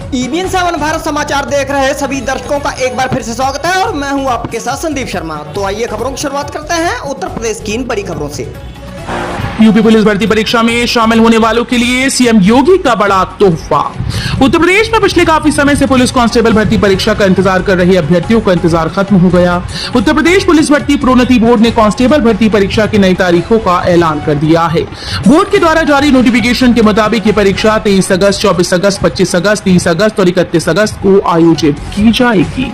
EBN 7 Bharat समाचार देख रहे सभी दर्शकों का एक बार फिर से स्वागत है और मैं हूं आपके साथ संदीप शर्मा। तो आइए खबरों की शुरुआत करते हैं उत्तर प्रदेश की इन बड़ी खबरों से। यूपी पुलिस भर्ती परीक्षा में शामिल होने वालों के लिए सीएम योगी का बड़ा तोहफा। उत्तर प्रदेश में पिछले काफी समय से पुलिस कांस्टेबल भर्ती परीक्षा का इंतजार कर रहे अभ्यर्थियों का इंतजार खत्म हो गया। उत्तर प्रदेश पुलिस भर्ती प्रोन्नति बोर्ड ने कांस्टेबल भर्ती परीक्षा की नई तारीखों का ऐलान कर दिया है। बोर्ड के द्वारा जारी नोटिफिकेशन के मुताबिक ये परीक्षा 23 अगस्त, 24 अगस्त, 25 अगस्त, 30 अगस्त और 31 अगस्त को आयोजित की जाएगी।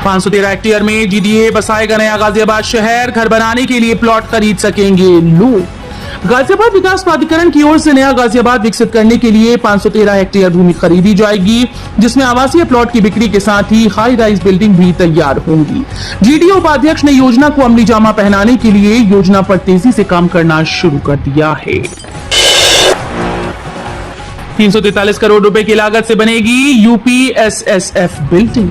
513 हेक्टेयर में जीडीए बसाएगा नया गाजियाबाद शहर। घर बनाने के लिए प्लॉट खरीद सकेंगे लोग। गाजियाबाद विकास प्राधिकरण की ओर से नया गाजियाबाद विकसित करने के लिए 513 हेक्टेयर भूमि खरीदी जाएगी, जिसमें आवासीय प्लॉट की बिक्री के साथ ही हाई राइज बिल्डिंग भी तैयार होंगी। जीडीए उपाध्यक्ष ने योजना को अमली जामा पहनाने के लिए योजना पर तेजी से काम करना शुरू कर दिया है। 343 करोड़ रुपए की लागत से बनेगी यूपीएसएसएफ बिल्डिंग।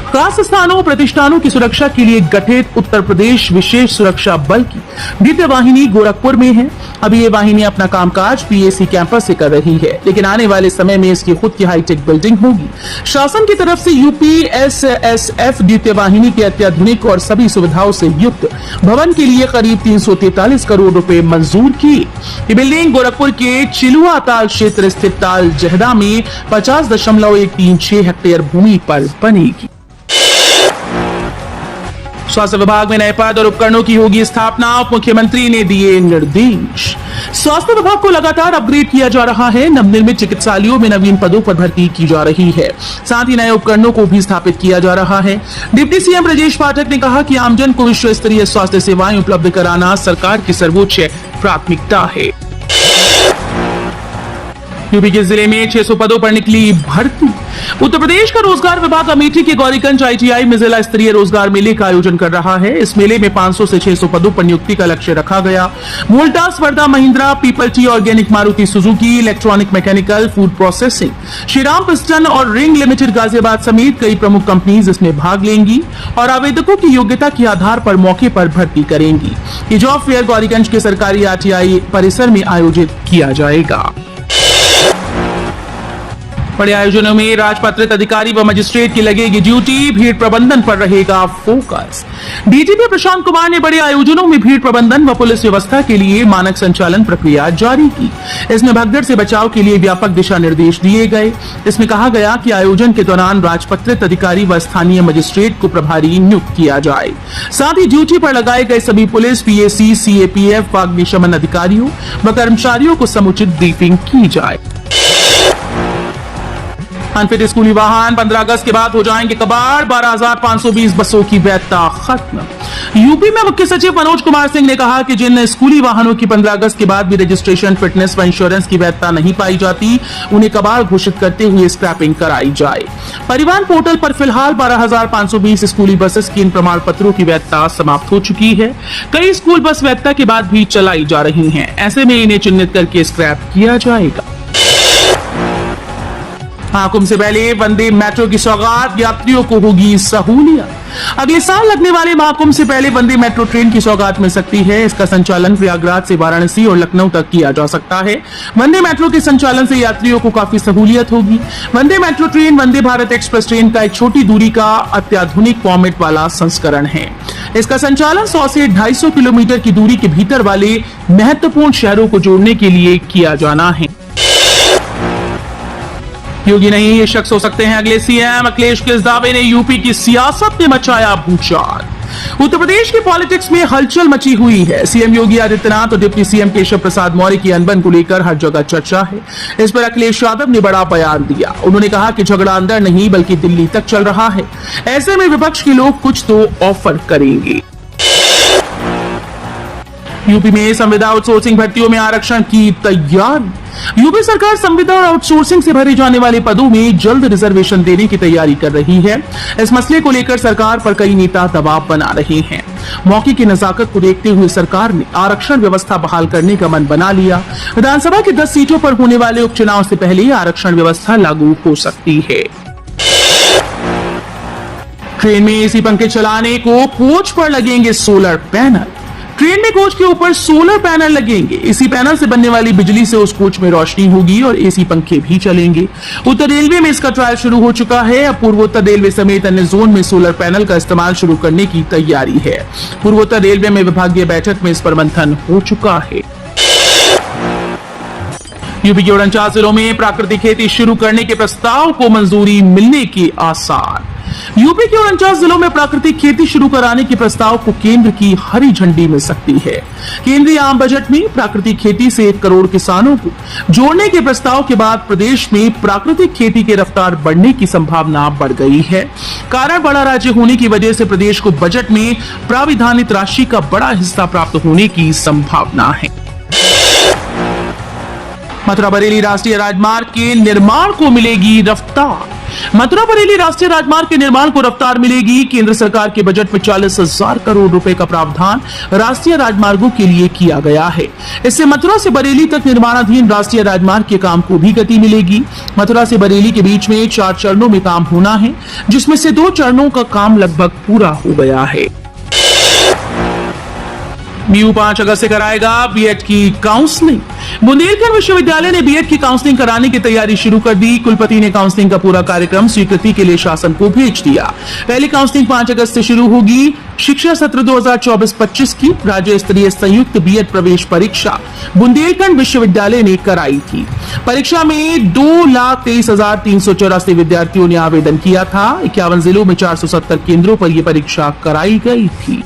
खास स्थानों प्रतिष्ठानों की सुरक्षा के लिए गठित उत्तर प्रदेश विशेष सुरक्षा बल की द्वितीय वाहिनी गोरखपुर में है। अभी ये वाहिनी अपना कामकाज पीएसी कैंपस से कर रही है, लेकिन आने वाले समय में इसकी खुद की हाईटेक बिल्डिंग होगी। शासन की तरफ से यूपीएसएसएफ द्वितीय वाहिनी के अत्याधुनिक और सभी सुविधाओं से युक्त भवन के लिए करीब 343 करोड़ रुपए मंजूर किए। ये बिल्डिंग गोरखपुर के चिलुआ ताल क्षेत्र स्थित ताल जहदा में 50.136 हेक्टेयर भूमि पर बनेगी। स्वास्थ्य विभाग में नए पद और उपकरणों की होगी स्थापना। उप मुख्यमंत्री ने दिए निर्देश। स्वास्थ्य विभाग को लगातार अपग्रेड किया जा रहा है। नवनिर्मित चिकित्सालयों में नवीन पदों पर भर्ती की जा रही है, साथ ही नए उपकरणों को भी स्थापित किया जा रहा है। डिप्टी सीएम ब्रजेश पाठक ने कहा कि आमजन को विश्व स्तरीय स्वास्थ्य सेवाएं उपलब्ध कराना सरकार की सर्वोच्च प्राथमिकता है। यूपी के जिले में 600 पदों पर निकली भर्ती। उत्तर प्रदेश का रोजगार विभाग अमेठी के गौरीगंज ITI में जिला स्तरीय रोजगार मेले का आयोजन कर रहा है। इस मेले में 500 से 600 पदों पर नियुक्ति का लक्ष्य रखा गया। Voltas, Wardha, Mahindra, people T organic, Maruti Suzuki, electronic mechanical, food processing, Shriram piston और रिंग लिमिटेड गाजियाबाद समेत कई प्रमुख कंपनीज इसमें भाग लेंगी और आवेदकों की योग्यता के आधार पर मौके पर भर्ती करेंगी। ये जॉब फेयर गौरीगंज के सरकारी ITI परिसर में आयोजित किया जाएगा। बड़े आयोजनों में राजपत्रित अधिकारी व मजिस्ट्रेट की लगेगी ड्यूटी। भीड़ प्रबंधन पर रहेगा फोकस। डीजीपी प्रशांत कुमार ने बड़े आयोजनों में भीड़ प्रबंधन व पुलिस व्यवस्था के लिए मानक संचालन प्रक्रिया जारी की। इसमें भगदड़ से बचाव के लिए व्यापक दिशा निर्देश दिए गए। इसमें कहा गया कि आयोजन के दौरान राजपत्रित अधिकारी व स्थानीय मजिस्ट्रेट को प्रभारी नियुक्त किया जाए। साथ ही ड्यूटी पर लगाए गए सभी पुलिस, PAC, CAPF व अग्निशमन अधिकारियों व कर्मचारियों को समुचित ब्रीफिंग की जाए। अनफिट स्कूली वाहन 15 अगस्त के बाद हो जाएंगे कबाड़। 12,520 बसों की वैधता खत्म। यूपी में मुख्य सचिव मनोज कुमार सिंह ने कहा कि जिन स्कूली वाहनों की 15 अगस्त के बाद भी रजिस्ट्रेशन, फिटनेस व इंश्योरेंस की वैधता नहीं पाई जाती, उन्हें कबाड़ घोषित करते हुए स्क्रैपिंग कराई जाए। परिवहन पोर्टल पर फिलहाल 12,520 स्कूली बसेस की इन प्रमाण पत्रों की वैधता समाप्त हो चुकी है। कई स्कूल बस वैधता के बाद भी चलाई जा रही हैं। ऐसे में इन्हें चिन्हित करके स्क्रैप किया जाएगा। महाकुंभ से पहले वंदे मेट्रो की सौगात, यात्रियों को होगी सहूलियत। अगले साल लगने वाले महाकुंभ से पहले वंदे मेट्रो ट्रेन की सौगात मिल सकती है। इसका संचालन प्रयागराज से वाराणसी और लखनऊ तक किया जा सकता है। वंदे मेट्रो के संचालन से यात्रियों को काफी सहूलियत होगी। वंदे metro train Vande Bharat express train का एक छोटी दूरी का अत्याधुनिक फॉर्मेट वाला संस्करण है। इसका संचालन 100 से 250 किलोमीटर की दूरी के भीतर वाले महत्वपूर्ण शहरों को जोड़ने के लिए किया जाना है। योगी नहीं, ये शख्स हो सकते हैं अगले सीएम। अखिलेश के इस दावे ने यूपी की सियासत में मचाया भूचाल। उत्तर प्रदेश की पॉलिटिक्स में हलचल मची हुई है। सीएम योगी आदित्यनाथ और डिप्टी सीएम केशव प्रसाद मौर्य की अनबन को लेकर हर जगह चर्चा है। इस पर अखिलेश यादव ने बड़ा बयान दिया। उन्होंने कहा कि झगड़ा अंदर नहीं बल्कि दिल्ली तक चल रहा है। ऐसे में विपक्ष के लोग कुछ तो ऑफर करेंगे। यूपी में संविदा आउटसोर्सिंग भर्तियों में आरक्षण की तैयारी। यूपी सरकार संविदा और आउटसोर्सिंग से भरे जाने वाले पदों में जल्द रिजर्वेशन देने की तैयारी कर रही है। इस मसले को लेकर सरकार पर कई नेता दबाव बना रहे हैं। मौके की नजाकत को देखते हुए सरकार ने आरक्षण व्यवस्था बहाल करने का मन बना लिया। विधानसभा की 10 सीटों पर होने वाले उपचुनाव से पहले आरक्षण व्यवस्था लागू हो सकती है। ट्रेन में एसी पंखे चलाने को कोच पर लगेंगे सोलर पैनल। ट्रेन में कोच के ऊपर सोलर पैनल लगेंगे। इसी पैनल से बनने वाली बिजली से उस कोच में रोशनी होगी और एसी पंखे भी चलेंगे। उत्तर रेलवे में इसका ट्रायल शुरू हो चुका है। अब पूर्वोत्तर रेलवे समेत अन्य जोन में सोलर पैनल का इस्तेमाल शुरू करने की तैयारी है। पूर्वोत्तर रेलवे में विभागीय बैठक में इस पर मंथन हो चुका है। यूपी के 49 जिलों में प्राकृतिक खेती शुरू करने के प्रस्ताव को मंजूरी मिलने के आसार। यूपी के 49 जिलों में प्राकृतिक खेती शुरू कराने के प्रस्ताव को केंद्र की हरी झंडी मिल सकती है। केंद्रीय आम बजट में प्राकृतिक खेती से 1 करोड़ किसानों को जोड़ने के प्रस्ताव के बाद प्रदेश में प्राकृतिक खेती की रफ्तार बढ़ने की संभावना बढ़ गई है। कारण बड़ा राज्य होने की वजह से प्रदेश को बजट में प्राविधानित राशि का बड़ा हिस्सा प्राप्त होने की संभावना है। मथुरा बरेली राष्ट्रीय राजमार्ग के निर्माण को मिलेगी रफ्तार। मथुरा बरेली राष्ट्रीय राजमार्ग के निर्माण को रफ्तार मिलेगी। केंद्र सरकार के बजट में 40,000 करोड़ रुपए का प्रावधान राष्ट्रीय राजमार्गों के लिए किया गया है। इससे मथुरा से बरेली तक निर्माणाधीन राष्ट्रीय राजमार्ग के काम को भी गति मिलेगी। मथुरा से बरेली के बीच में 4 चरणों में काम होना है, जिसमें से 2 चरणों का काम लगभग पूरा हो गया है। MIU 5 अगस्त से कराएगा बीएड की काउंसलिंग। बुंदेलखंड विश्वविद्यालय ने बीएड की काउंसलिंग कराने की तैयारी शुरू कर दी। कुलपति ने काउंसलिंग का पूरा कार्यक्रम स्वीकृति के लिए शासन को भेज दिया। पहली काउंसलिंग 5 अगस्त से शुरू होगी। शिक्षा सत्र 2024-25 की राज्य स्तरीय संयुक्त बीएड प्रवेश परीक्षा बुंदेलखंड विश्वविद्यालय ने कराई थी। परीक्षा में 2,23,384 विद्यार्थियों ने आवेदन किया था। 51 जिलों में 470 केंद्रों पर यह परीक्षा कराई गई थी।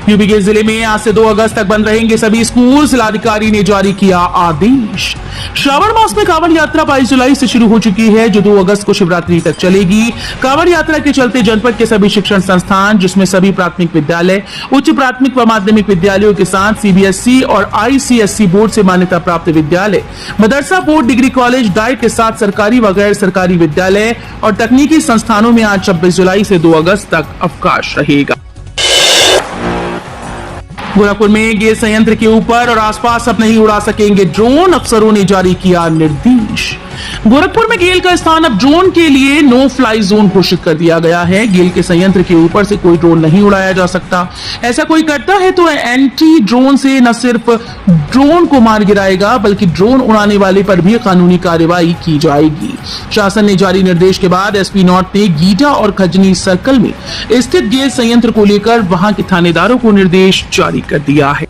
यूपी के जिले में आज से 2 अगस्त तक बंद रहेंगे सभी स्कूल। जिलाधिकारी ने जारी किया आदेश। श्रावण मास में कांवड़ यात्रा 22 जुलाई से शुरू हो चुकी है, जो 2 अगस्त को शिवरात्रि तक चलेगी। कांवड़ यात्रा के चलते जनपद के सभी शिक्षण संस्थान, जिसमें सभी प्राथमिक विद्यालय, उच्च प्राथमिक व माध्यमिक विद्यालयों के साथ सीबीएसई और आईसीएसई बोर्ड से मान्यता प्राप्त विद्यालय, मदरसा बोर्ड, डिग्री कॉलेज, डाइट के साथ सरकारी व गैर सरकारी विद्यालय और तकनीकी संस्थानों में आज 26 जुलाई से 2 अगस्त तक अवकाश रहेगा। गोरखपुर में गैस संयंत्र के ऊपर और आसपास अब नहीं उड़ा सकेंगे ड्रोन, अफसरों ने जारी किया निर्देश। गोरखपुर में गेल का स्थान अब ड्रोन के लिए नो फ्लाई जोन घोषित कर दिया गया है। गेल के संयंत्र के ऊपर से कोई ड्रोन नहीं उड़ाया जा सकता। ऐसा कोई करता है तो एंटी ड्रोन से न सिर्फ ड्रोन को मार गिराएगा, बल्कि ड्रोन उड़ाने वाले पर भी कानूनी कार्रवाई की जाएगी। शासन ने जारी निर्देश के बाद एसपी नॉर्थ ने गीटा और खजनी सर्कल में स्थित गेल संयंत्र को लेकर वहां के थानेदारों को निर्देश जारी कर दिया है।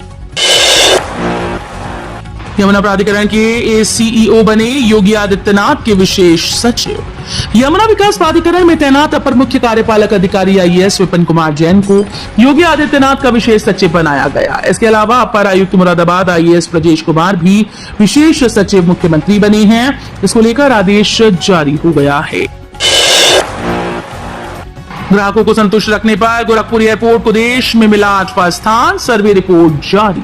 यमुना प्राधिकरण के एसीईओ बने योगी आदित्यनाथ के विशेष सचिव। यमुना विकास प्राधिकरण में तैनात अपर मुख्य कार्यपालक अधिकारी आईएएस विपिन कुमार जैन को योगी आदित्यनाथ का विशेष सचिव बनाया गया। इसके अलावा अपर आयुक्त मुरादाबाद आईएएस ब्रजेश कुमार भी विशेष सचिव मुख्यमंत्री बने हैं। इसको लेकर आदेश जारी हो गया है। ग्राहकों को संतुष्ट रखने पर गोरखपुर एयरपोर्ट को देश में मिला 8वां स्थान, सर्वे रिपोर्ट जारी।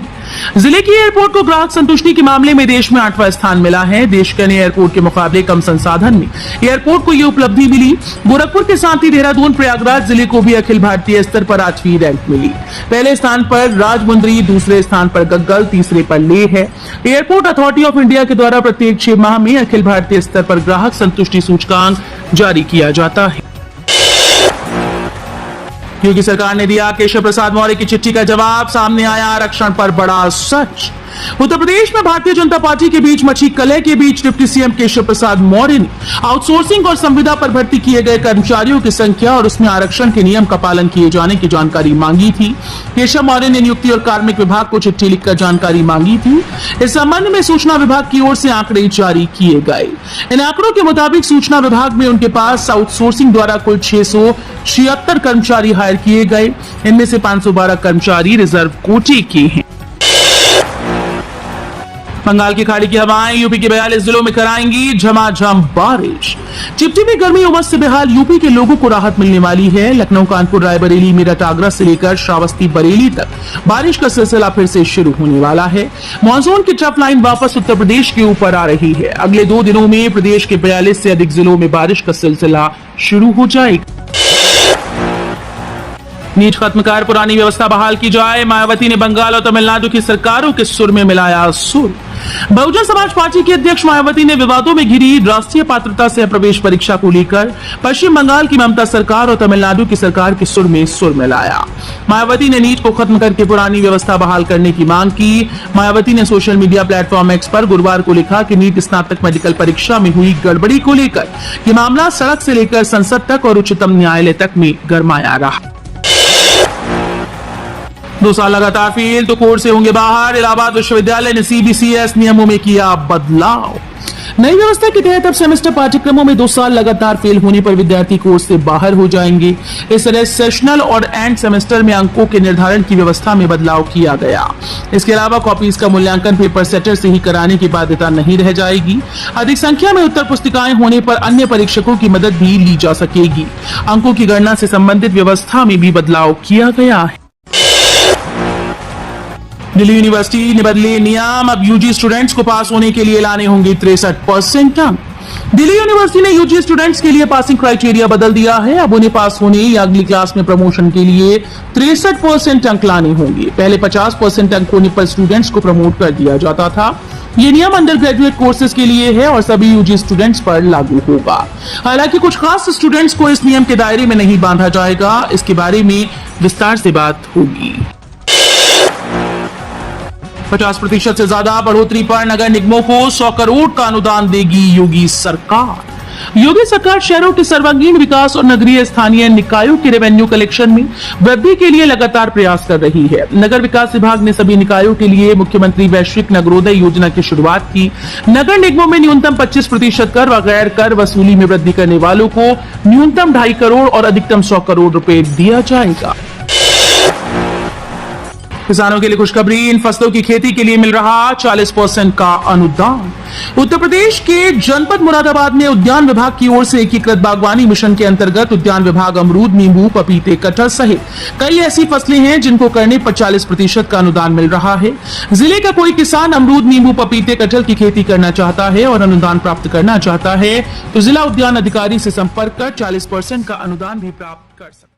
जिले की एयरपोर्ट को ग्राहक संतुष्टि के मामले में देश में 8वां स्थान मिला है। देश के अन्य एयरपोर्ट के मुकाबले कम संसाधन में एयरपोर्ट को यह उपलब्धि मिली। गोरखपुर के साथ ही देहरादून, प्रयागराज जिले को भी अखिल भारतीय स्तर पर 8वीं रैंक मिली। पहले स्थान पर राजमुंदरी, दूसरे स्थान पर गग्गल, तीसरे पर लेह है। एयरपोर्ट अथॉरिटी ऑफ इंडिया के द्वारा प्रत्येक 6 माह में अखिल भारतीय स्तर पर ग्राहक संतुष्टि सूचकांक जारी किया जाता है। योगी सरकार ने दिया केशव प्रसाद मौर्य की चिट्ठी का जवाब, सामने आया आरक्षण पर बड़ा सच। उत्तर प्रदेश में भारतीय जनता पार्टी के बीच मची कलह के बीच डिप्टी सीएम केशव प्रसाद मौर्य ने आउटसोर्सिंग और संविदा पर भर्ती किए गए कर्मचारियों की संख्या और उसमें आरक्षण के नियम का पालन किए जाने की जानकारी मांगी थी। केशव मौर्य ने नियुक्ति और कार्मिक विभाग को चिट्ठी लिखकर जानकारी मांगी थी। इस संबंध में सूचना विभाग की ओर से आंकड़े जारी किए गए। इन आंकड़ों के मुताबिक सूचना विभाग में उनके पास आउटसोर्सिंग द्वारा कुल 676 कर्मचारी हायर किए गए। इनमें से 512 कर्मचारी रिजर्व कोटे के हैं। बंगाल की खाड़ी की हवाएं यूपी के 42 जिलों में कराएंगी झमाझम बारिश। चिपचिपी गर्मी उमस से बेहाल यूपी के लोगों को राहत मिलने वाली है। लखनऊ, कानपुर, रायबरेली, मेरठ, आगरा से लेकर श्रावस्ती, बरेली तक बारिश का सिलसिला फिर से शुरू होने वाला है। मानसून की ट्रफ लाइन वापस उत्तर प्रदेश के ऊपर आ रही है। अगले 2 दिनों में प्रदेश के 42 से अधिक जिलों में बारिश का सिलसिला शुरू हो जाएगा। नीट खत्म कर पुरानी व्यवस्था बहाल की जाए। मायावती ने बंगाल और तमिलनाडु की सरकारों के सुर में मिलाया सुर। बहुजन समाज पार्टी की अध्यक्ष मायावती ने विवादों में घिरी राष्ट्रीय पात्रता सह प्रवेश परीक्षा को लेकर पश्चिम बंगाल की ममता सरकार और तमिलनाडु की सरकार के सुर में सुर मिलाया। मायावती ने नीट को खत्म करके पुरानी व्यवस्था बहाल करने की मांग की। मायावती ने सोशल मीडिया प्लेटफॉर्म एक्स पर गुरुवार को लिखा कि नीट स्नातक मेडिकल परीक्षा में हुई गड़बड़ी को लेकर यह मामला सड़क से लेकर संसद तक और उच्चतम न्यायालय तक में गरमाया रहा। 2 साल लगातार फेल तो कोर्स से होंगे बाहर। इलाहाबाद विश्वविद्यालय ने CBCS नियमों में किया बदलाव। नई व्यवस्था के तहत अब सेमेस्टर पाठ्यक्रमों में 2 साल लगातार फेल होने पर विद्यार्थी कोर्स से बाहर हो जाएंगे। इस तरह सेशनल और एंड सेमेस्टर में अंकों के निर्धारण की व्यवस्था में बदलाव किया गया। इसके अलावा कॉपीज का मूल्यांकन पेपर सेटर से ही कराने की बाध्यता नहीं रह जाएगी। अधिक संख्या में उत्तर पुस्तिकाएं होने पर अन्य परीक्षकों की मदद भी ली जा सकेगी। अंकों की गणना से संबंधित व्यवस्था में भी बदलाव किया गया है। दिल्ली यूनिवर्सिटी ने बदले नियम। अब यूजी स्टूडेंट्स को पास होने के लिए लाने होंगे 63% अंक। दिल्ली यूनिवर्सिटी ने यूजी स्टूडेंट्स के लिए पासिंग क्राइटेरिया बदल दिया है। अब उन्हें पास होने या अगली क्लास में प्रमोशन के लिए 63% अंक लाने होंगे। पहले 50% अंक होने पर स्टूडेंट्स को प्रमोट कर दिया जाता था। ये नियम अंडर ग्रेजुएट कोर्सेज के लिए है और सभी यूजी स्टूडेंट्स पर लागू होगा। हालांकि कुछ खास स्टूडेंट्स को इस नियम के दायरे में नहीं बांधा जाएगा। इसके बारे में विस्तार से बात होगी। 50% से ज्यादा बढ़ोतरी पर नगर निगमों को 100 करोड़ का अनुदान देगी योगी सरकार। योगी सरकार शहरों के सर्वांगीण विकास और नगरीय स्थानीय निकायों के रेवेन्यू कलेक्शन में वृद्धि के लिए लगातार प्रयास कर रही है। नगर विकास विभाग ने सभी निकायों के लिए मुख्यमंत्री वैश्विक नगरोदय योजना की शुरुआत की। नगर निगमों में न्यूनतम 25% कर व गैर कर वसूली में वृद्धि करने वालों को न्यूनतम 2.5 करोड़ और अधिकतम 100 करोड़ रुपए दिया जाएगा। किसानों के लिए खुशखबरी। इन फसलों की खेती के लिए मिल रहा 40% का अनुदान। उत्तर प्रदेश के जनपद मुरादाबाद में उद्यान विभाग की ओर से एकीकृत बागवानी मिशन के अंतर्गत उद्यान विभाग अमरूद, नींबू, पपीते, कटहल सहित कई ऐसी फसलें हैं जिनको करने पर 40% का अनुदान मिल रहा है। जिले का कोई किसान अमरूद, नींबू, पपीते, कटहल की खेती करना चाहता है और अनुदान प्राप्त करना चाहता है तो जिला उद्यान अधिकारी से संपर्क कर 40% का अनुदान भी प्राप्त कर सकता है।